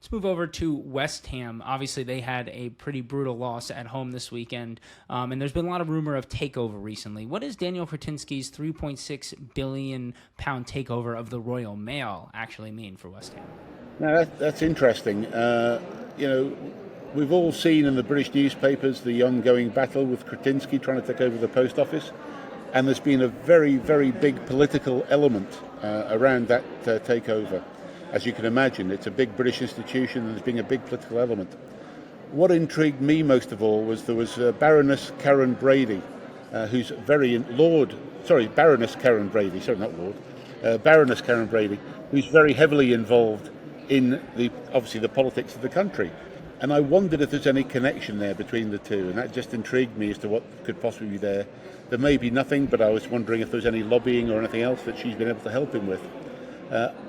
Let's move over to West Ham. Obviously, they had a pretty brutal loss at home this weekend, and there's been a lot of rumor of takeover recently. What does Daniel Kretinsky's £3.6 billion takeover of the Royal Mail actually mean for West Ham? Now that's interesting. We've all seen in the British newspapers the ongoing battle with Kretinsky trying to take over the post office, and there's been a very, very big political element around that takeover. As you can imagine, it's a big British institution and there's been a big political element. What intrigued me most of all was there was Baroness Karen Brady, who's Baroness Karen Brady, sorry, not Lord, Baroness Karen Brady, who's very heavily involved in obviously the politics of the country. And I wondered if there's any connection there between the two, and that just intrigued me as to what could possibly be there. There may be nothing, but I was wondering if there's any lobbying or anything else that she's been able to help him with.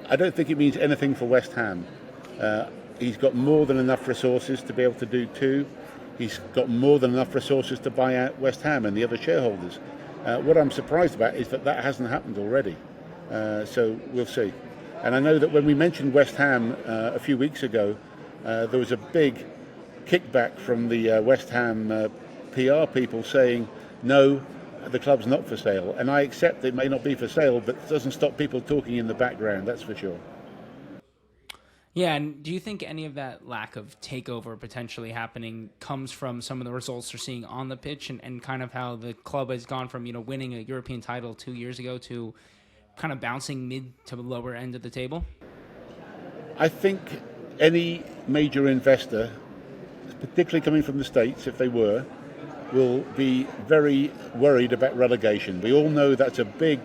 I don't think it means anything for West Ham. He's got more than enough resources to be able to do two. He's got more than enough resources to buy out West Ham and the other shareholders. What I'm surprised about is that hasn't happened already. So we'll see. And I know that when we mentioned West Ham a few weeks ago, there was a big kickback from the West Ham PR people saying, no, the club's not for sale. And I accept it may not be for sale, but it doesn't stop people talking in the background, that's for sure. Yeah, and do you think any of that lack of takeover potentially happening comes from some of the results they're seeing on the pitch and kind of how the club has gone from, winning a European title 2 years ago to kind of bouncing mid to the lower end of the table? I think any major investor, particularly coming from the States, if they were, will be very worried about relegation. We all know that's a big,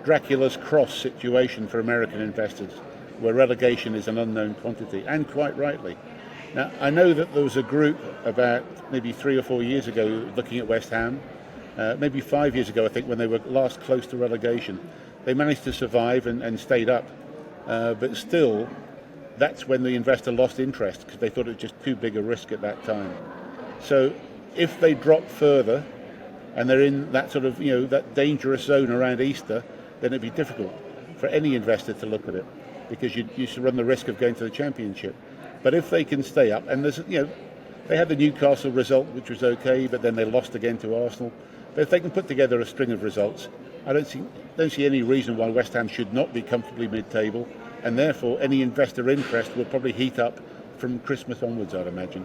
Dracula's cross situation for American investors, where relegation is an unknown quantity, and quite rightly. Now, I know that there was a group about maybe 3 or 4 years ago looking at West Ham, maybe 5 years ago, I think, when they were last close to relegation. They managed to survive and stayed up, but still, that's when the investor lost interest because they thought it was just too big a risk at that time. So if they drop further and they're in that sort of, that dangerous zone around Easter, then it'd be difficult for any investor to look at it because you should run the risk of going to the Championship. But if they can stay up, and there's, they had the Newcastle result, which was okay, but then they lost again to Arsenal. But if they can put together a string of results, I don't see any reason why West Ham should not be comfortably mid-table, and therefore any investor interest will probably heat up from Christmas onwards, I'd imagine.